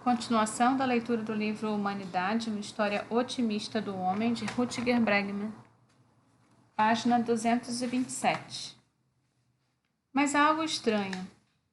Continuação da leitura do livro Humanidade, uma história otimista do homem, de Rutger Bregman, página 227. Mas há algo estranho.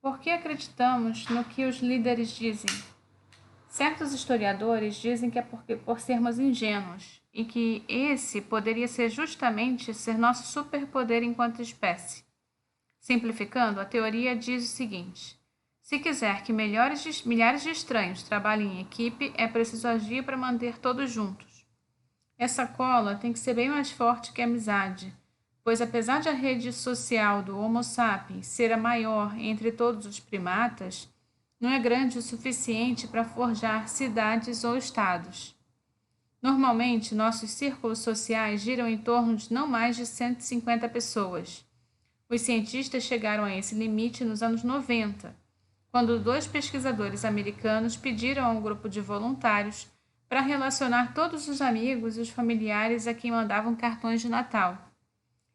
Por que acreditamos no que os líderes dizem? Certos historiadores dizem que é por sermos ingênuos, e que esse poderia ser justamente ser nosso superpoder enquanto espécie. Simplificando, a teoria diz o seguinte: se quiser que milhares de estranhos trabalhem em equipe, é preciso agir para manter todos juntos. Essa cola tem que ser bem mais forte que a amizade, pois apesar de a rede social do Homo sapiens ser a maior entre todos os primatas, não é grande o suficiente para forjar cidades ou estados. Normalmente, nossos círculos sociais giram em torno de não mais de 150 pessoas. Os cientistas chegaram a esse limite nos anos 90, quando 2 pesquisadores americanos pediram a um grupo de voluntários para relacionar todos os amigos e os familiares a quem mandavam cartões de Natal.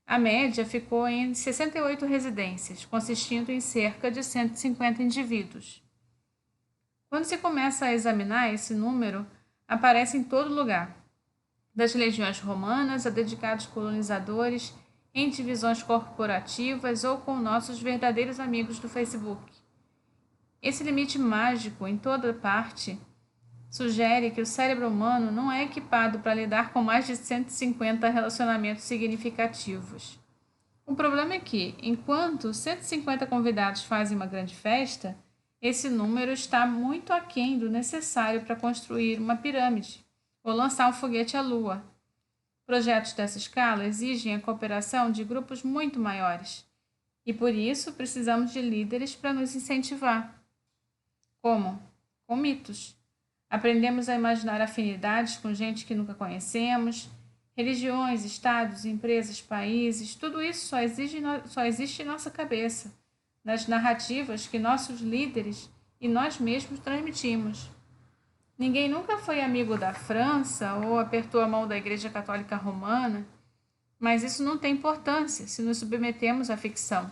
A média ficou em 68 residências, consistindo em cerca de 150 indivíduos. Quando se começa a examinar esse número, aparece em todo lugar, das legiões romanas a dedicados colonizadores, em divisões corporativas ou com nossos verdadeiros amigos do Facebook. Esse limite mágico em toda parte sugere que o cérebro humano não é equipado para lidar com mais de 150 relacionamentos significativos. O problema é que, enquanto 150 convidados fazem uma grande festa, esse número está muito aquém do necessário para construir uma pirâmide ou lançar um foguete à Lua. Projetos dessa escala exigem a cooperação de grupos muito maiores, e por isso precisamos de líderes para nos incentivar. Como? Com mitos. Aprendemos a imaginar afinidades com gente que nunca conhecemos, religiões, estados, empresas, países, tudo isso só existe em nossa cabeça, nas narrativas que nossos líderes e nós mesmos transmitimos. Ninguém nunca foi amigo da França ou apertou a mão da Igreja Católica Romana, mas isso não tem importância se nos submetemos à ficção.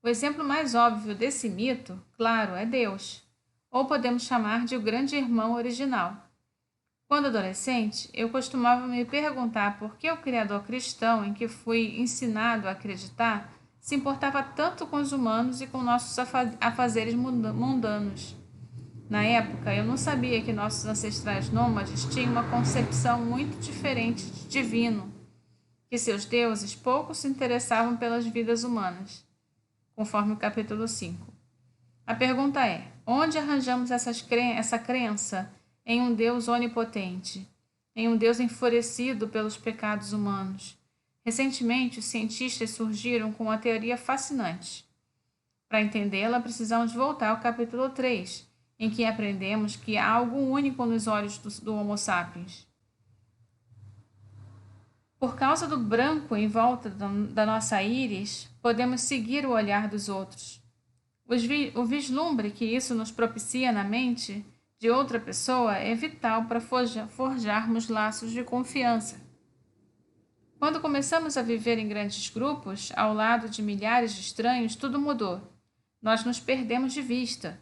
O exemplo mais óbvio desse mito, claro, é Deus, ou podemos chamar de o grande irmão original. Quando adolescente, eu costumava me perguntar por que o Criador cristão em que fui ensinado a acreditar se importava tanto com os humanos e com nossos afazeres mundanos. Na época, eu não sabia que nossos ancestrais nômades tinham uma concepção muito diferente de divino, que seus deuses pouco se interessavam pelas vidas humanas, conforme o capítulo 5. A pergunta é: onde arranjamos essa crença em um Deus onipotente, em um Deus enfurecido pelos pecados humanos? Recentemente, os cientistas surgiram com uma teoria fascinante. Para entendê-la, precisamos voltar ao capítulo 3, em que aprendemos que há algo único nos olhos do Homo sapiens. Por causa do branco em volta da nossa íris, podemos seguir o olhar dos outros. O vislumbre que isso nos propicia na mente de outra pessoa é vital para forjarmos laços de confiança. Quando começamos a viver em grandes grupos, ao lado de milhares de estranhos, tudo mudou. Nós nos perdemos de vista.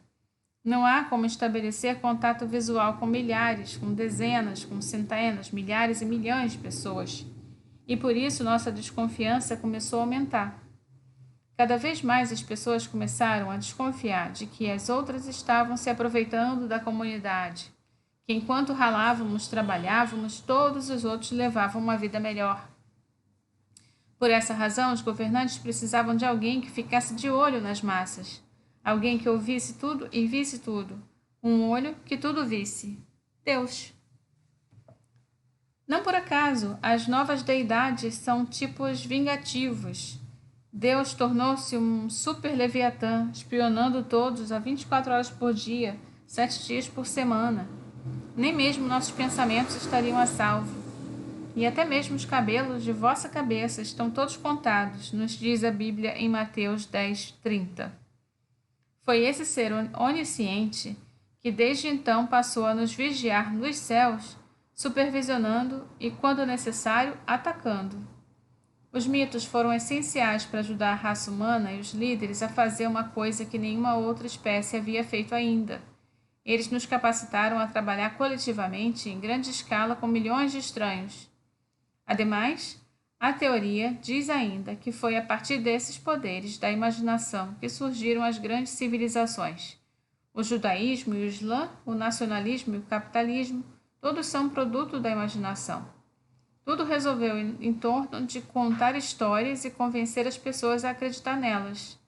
Não há como estabelecer contato visual com milhares, com dezenas, com centenas, milhares e milhões de pessoas. E por isso nossa desconfiança começou a aumentar. Cada vez mais as pessoas começaram a desconfiar de que as outras estavam se aproveitando da comunidade, que enquanto ralávamos, trabalhávamos, todos os outros levavam uma vida melhor. Por essa razão, os governantes precisavam de alguém que ficasse de olho nas massas, alguém que ouvisse tudo e visse tudo, um olho que tudo visse. Deus. Não por acaso, as novas deidades são tipos vingativos. Deus tornou-se um super leviatã, espionando todos a 24 horas por dia, 7 dias por semana. Nem mesmo nossos pensamentos estariam a salvo. E até mesmo os cabelos de vossa cabeça estão todos contados, nos diz a Bíblia em Mateus 10:30. Foi esse ser onisciente que desde então passou a nos vigiar nos céus, supervisionando e, quando necessário, atacando. Os mitos foram essenciais para ajudar a raça humana e os líderes a fazer uma coisa que nenhuma outra espécie havia feito ainda: Eles nos capacitaram a trabalhar coletivamente em grande escala com milhões de estranhos. Ademais, a teoria diz ainda que foi a partir desses poderes da imaginação que surgiram as grandes civilizações. O judaísmo e o islã, o nacionalismo e o capitalismo, todos são produto da imaginação. Tudo resolveu em torno de contar histórias e convencer as pessoas a acreditar nelas,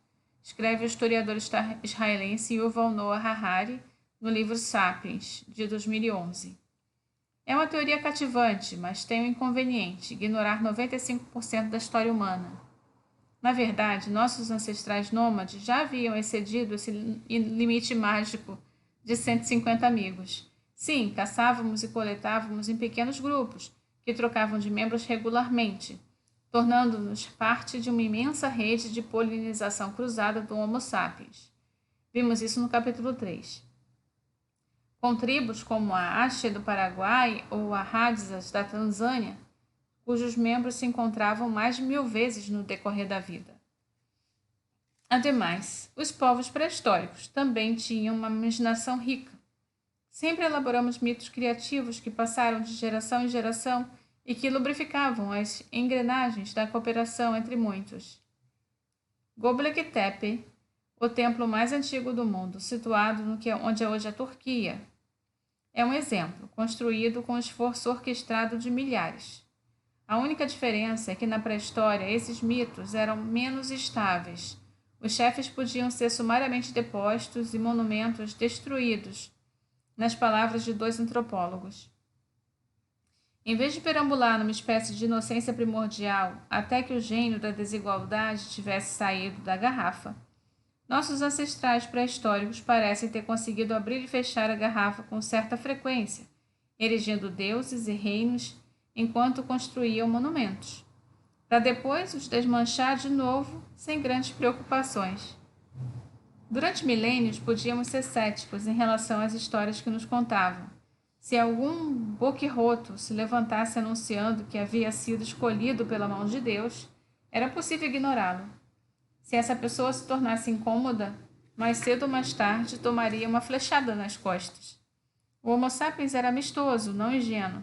escreve o historiador israelense Yuval Noah Harari no livro Sapiens, de 2011. É uma teoria cativante, mas tem um inconveniente: ignorar 95% da história humana. Na verdade, nossos ancestrais nômades já haviam excedido esse limite mágico de 150 amigos. Sim, caçávamos e coletávamos em pequenos grupos, que trocavam de membros regularmente, tornando-nos parte de uma imensa rede de polinização cruzada do Homo sapiens. Vimos isso no capítulo 3. Com tribos como a Axé do Paraguai ou a Hadzas da Tanzânia, cujos membros se encontravam mais de 1000 vezes no decorrer da vida. Ademais, os povos pré-históricos também tinham uma imaginação rica. Sempre elaboramos mitos criativos que passaram de geração em geração e que lubrificavam as engrenagens da cooperação entre muitos. Göbekli Tepe, o templo mais antigo do mundo, situado onde é hoje a Turquia, é um exemplo, construído com esforço orquestrado de milhares. A única diferença é que na pré-história esses mitos eram menos estáveis. Os chefes podiam ser sumariamente depostos e monumentos destruídos, nas palavras de 2 antropólogos. Em vez de perambular numa espécie de inocência primordial até que o gênio da desigualdade tivesse saído da garrafa, nossos ancestrais pré-históricos parecem ter conseguido abrir e fechar a garrafa com certa frequência, erigindo deuses e reinos enquanto construíam monumentos, para depois os desmanchar de novo sem grandes preocupações. Durante milênios podíamos ser céticos em relação às histórias que nos contavam. Se algum boquirroto se levantasse anunciando que havia sido escolhido pela mão de Deus, era possível ignorá-lo. Se essa pessoa se tornasse incômoda, mais cedo ou mais tarde tomaria uma flechada nas costas. O Homo sapiens era amistoso, não ingênuo.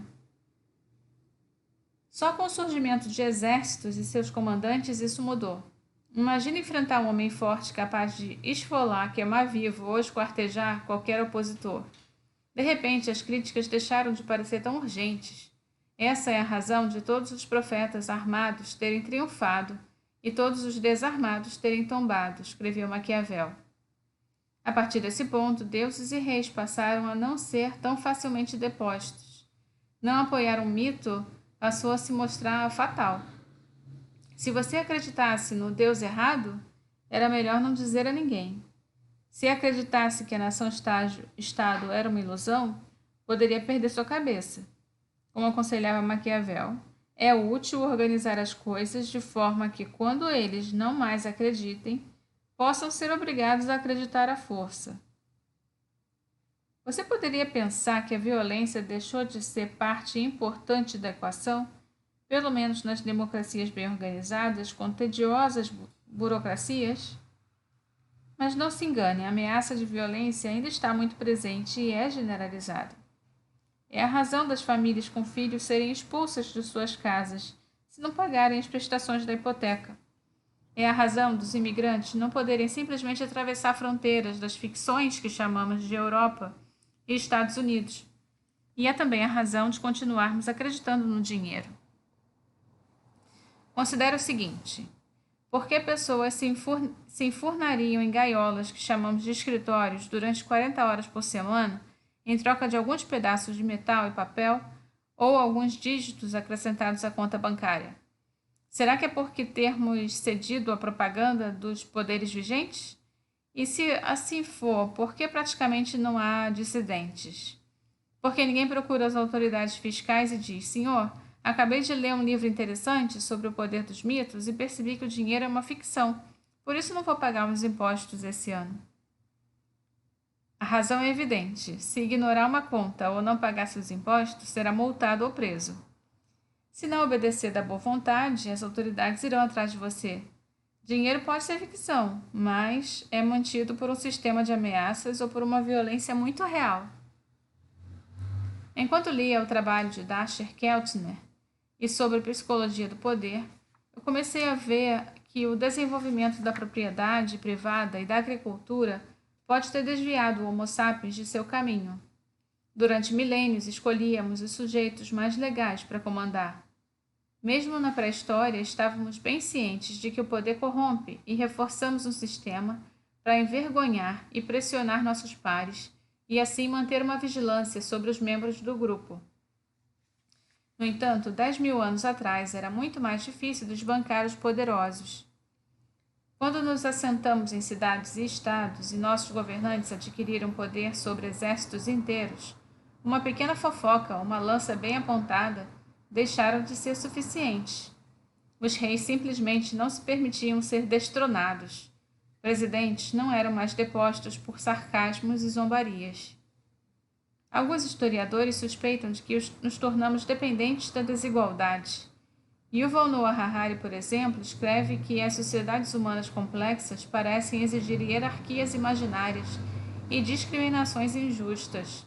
Só com o surgimento de exércitos e seus comandantes isso mudou. Imagine enfrentar um homem forte capaz de esfolar, queimar vivo ou esquartejar qualquer opositor. De repente, as críticas deixaram de parecer tão urgentes. Essa é a razão de todos os profetas armados terem triunfado e todos os desarmados terem tombado, escreveu Maquiavel. A partir desse ponto, deuses e reis passaram a não ser tão facilmente depostos. Não apoiar um mito passou a se mostrar fatal. Se você acreditasse no Deus errado, era melhor não dizer a ninguém. Se acreditasse que a nação-estado era uma ilusão, poderia perder sua cabeça. Como aconselhava Maquiavel, é útil organizar as coisas de forma que, quando eles não mais acreditem, possam ser obrigados a acreditar à força. Você poderia pensar que a violência deixou de ser parte importante da equação, pelo menos nas democracias bem organizadas, com tediosas burocracias? Mas não se engane, a ameaça de violência ainda está muito presente e é generalizada. É a razão das famílias com filhos serem expulsas de suas casas, se não pagarem as prestações da hipoteca. É a razão dos imigrantes não poderem simplesmente atravessar fronteiras das ficções que chamamos de Europa e Estados Unidos. E é também a razão de continuarmos acreditando no dinheiro. Considere o seguinte: por que pessoas se enfurnariam em gaiolas que chamamos de escritórios durante 40 horas por semana, em troca de alguns pedaços de metal e papel ou alguns dígitos acrescentados à conta bancária? Será que é porque termos cedido à propaganda dos poderes vigentes? E se assim for, por que praticamente não há dissidentes? Porque ninguém procura as autoridades fiscais e diz: Senhor, acabei de ler um livro interessante sobre o poder dos mitos e percebi que o dinheiro é uma ficção, por isso não vou pagar os impostos esse ano. A razão é evidente: se ignorar uma conta ou não pagar seus impostos, será multado ou preso. Se não obedecer da boa vontade, as autoridades irão atrás de você. Dinheiro pode ser ficção, mas é mantido por um sistema de ameaças ou por uma violência muito real. Enquanto lia o trabalho de Dasher Keltner e sobre psicologia do poder, eu comecei a ver que o desenvolvimento da propriedade privada e da agricultura pode ter desviado o Homo sapiens de seu caminho. Durante milênios, escolhíamos os sujeitos mais legais para comandar. Mesmo na pré-história, estávamos bem cientes de que o poder corrompe e reforçamos um sistema para envergonhar e pressionar nossos pares e assim manter uma vigilância sobre os membros do grupo. No entanto, 10.000 anos atrás era muito mais difícil desbancar os poderosos. Quando nos assentamos em cidades e estados e nossos governantes adquiriram poder sobre exércitos inteiros, uma pequena fofoca, uma lança bem apontada, deixaram de ser suficientes. Os reis simplesmente não se permitiam ser destronados. Presidentes não eram mais depostos por sarcasmos e zombarias. Alguns historiadores suspeitam de que nos tornamos dependentes da desigualdade. Yuval Noah Harari, por exemplo, escreve que as sociedades humanas complexas parecem exigir hierarquias imaginárias e discriminações injustas.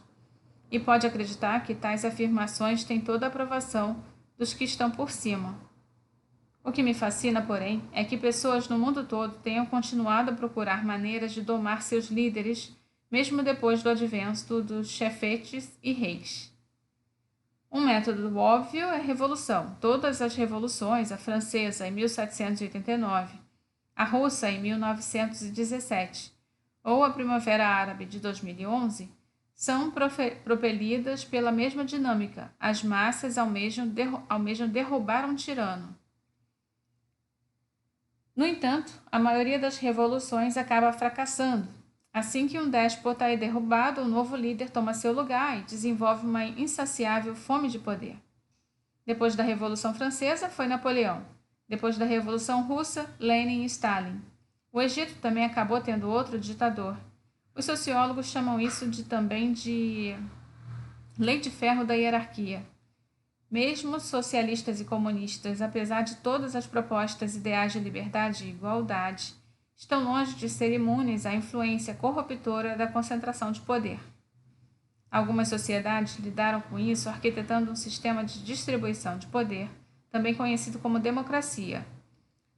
E pode acreditar que tais afirmações têm toda a aprovação dos que estão por cima. O que me fascina, porém, é que pessoas no mundo todo tenham continuado a procurar maneiras de domar seus líderes, mesmo depois do advento dos chefetes e reis. Um método óbvio é a revolução. Todas as revoluções, a francesa em 1789, a russa em 1917 ou a Primavera Árabe de 2011, são propelidas pela mesma dinâmica. As massas almejam derrubar um tirano. No entanto, a maioria das revoluções acaba fracassando. Assim que um déspota é derrubado, um novo líder toma seu lugar e desenvolve uma insaciável fome de poder. Depois da Revolução Francesa, foi Napoleão. Depois da Revolução Russa, Lenin e Stalin. O Egito também acabou tendo outro ditador. Os sociólogos chamam isso também de lei de ferro da hierarquia. Mesmo socialistas e comunistas, apesar de todas as propostas ideais de liberdade e igualdade, estão longe de ser imunes à influência corruptora da concentração de poder. Algumas sociedades lidaram com isso arquitetando um sistema de distribuição de poder, também conhecido como democracia.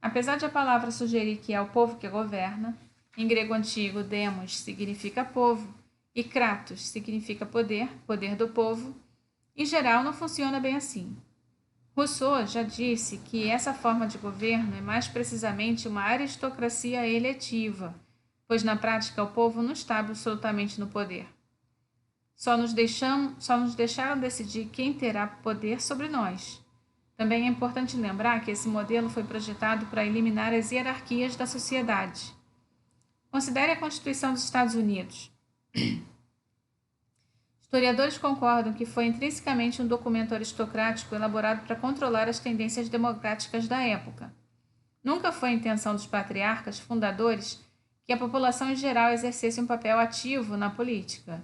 Apesar de a palavra sugerir que é o povo que governa, em grego antigo, demos significa povo e kratos significa poder, poder do povo, em geral não funciona bem assim. Rousseau já disse que essa forma de governo é mais precisamente uma aristocracia eletiva, pois na prática o povo não está absolutamente no poder. Só nos deixaram decidir quem terá poder sobre nós. Também é importante lembrar que esse modelo foi projetado para eliminar as hierarquias da sociedade. Considere a Constituição dos Estados Unidos. Historiadores concordam que foi intrinsecamente um documento aristocrático elaborado para controlar as tendências democráticas da época. Nunca foi a intenção dos patriarcas fundadores que a população em geral exercesse um papel ativo na política.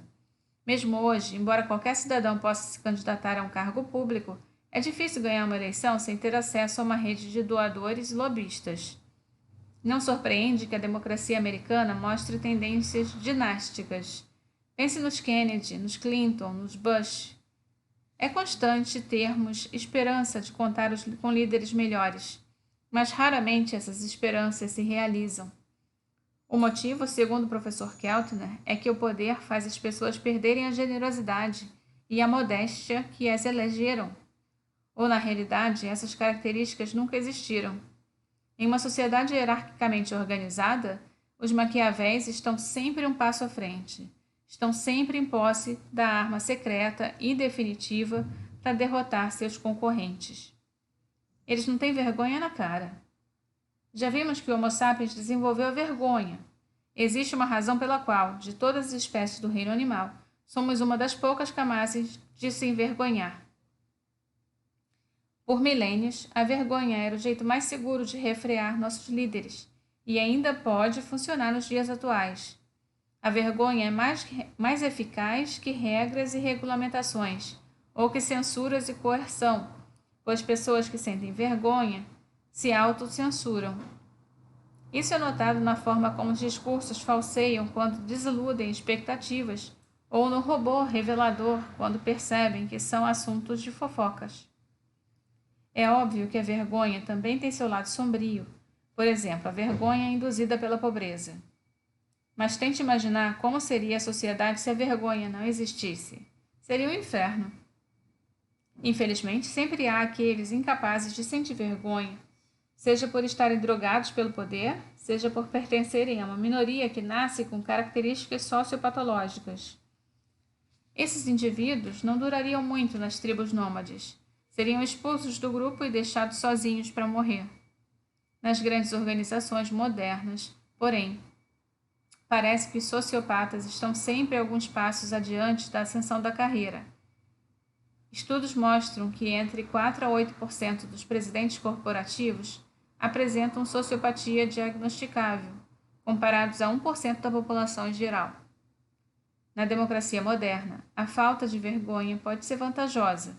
Mesmo hoje, embora qualquer cidadão possa se candidatar a um cargo público, é difícil ganhar uma eleição sem ter acesso a uma rede de doadores e lobistas. Não surpreende que a democracia americana mostre tendências dinásticas. Pense nos Kennedy, nos Clinton, nos Bush. É constante termos esperança de contar com líderes melhores, mas raramente essas esperanças se realizam. O motivo, segundo o professor Keltner, é que o poder faz as pessoas perderem a generosidade e a modéstia que as elegeram. Ou, na realidade, essas características nunca existiram. Em uma sociedade hierarquicamente organizada, os Maquiavéis estão sempre um passo à frente. Estão sempre em posse da arma secreta e definitiva para derrotar seus concorrentes. Eles não têm vergonha na cara. Já vimos que o Homo sapiens desenvolveu a vergonha. Existe uma razão pela qual, de todas as espécies do reino animal, somos uma das poucas capazes de se envergonhar. Por milênios, a vergonha era o jeito mais seguro de refrear nossos líderes, e ainda pode funcionar nos dias atuais. A vergonha é mais eficaz que regras e regulamentações, ou que censuras e coerção, pois pessoas que sentem vergonha se autocensuram. Isso é notado na forma como os discursos falseiam quando desiludem expectativas ou no robô revelador quando percebem que são assuntos de fofocas. É óbvio que a vergonha também tem seu lado sombrio, por exemplo, a vergonha induzida pela pobreza. Mas tente imaginar como seria a sociedade se a vergonha não existisse. Seria um inferno. Infelizmente, sempre há aqueles incapazes de sentir vergonha, seja por estarem drogados pelo poder, seja por pertencerem a uma minoria que nasce com características sociopatológicas. Esses indivíduos não durariam muito nas tribos nômades. Seriam expulsos do grupo e deixados sozinhos para morrer. Nas grandes organizações modernas, porém, parece que os sociopatas estão sempre alguns passos adiante da ascensão da carreira. Estudos mostram que entre 4 a 8% dos presidentes corporativos apresentam sociopatia diagnosticável, comparados a 1% da população em geral. Na democracia moderna, a falta de vergonha pode ser vantajosa.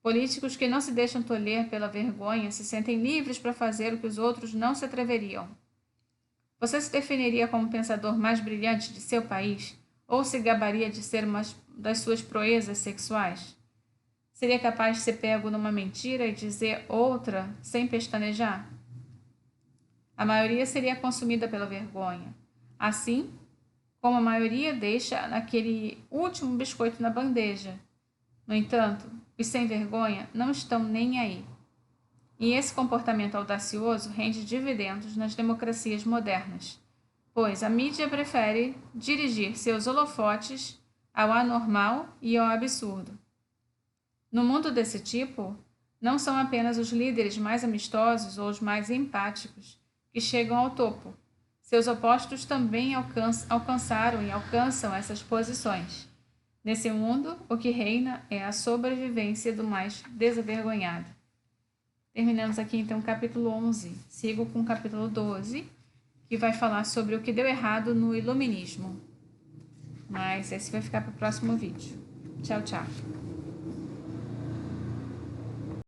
Políticos que não se deixam tolher pela vergonha se sentem livres para fazer o que os outros não se atreveriam. Você se definiria como o pensador mais brilhante de seu país ou se gabaria de ser uma das suas proezas sexuais? Seria capaz de ser pego numa mentira e dizer outra sem pestanejar? A maioria seria consumida pela vergonha. Assim como a maioria deixa aquele último biscoito na bandeja. No entanto, os sem vergonha não estão nem aí. E esse comportamento audacioso rende dividendos nas democracias modernas, pois a mídia prefere dirigir seus holofotes ao anormal e ao absurdo. No mundo desse tipo, não são apenas os líderes mais amistosos ou os mais empáticos que chegam ao topo. Seus opostos também alcançaram e alcançam essas posições. Nesse mundo, o que reina é a sobrevivência do mais desavergonhado. Terminamos aqui então o capítulo 11. Sigo com o capítulo 12, que vai falar sobre o que deu errado no iluminismo. Mas esse vai ficar para o próximo vídeo. Tchau, tchau.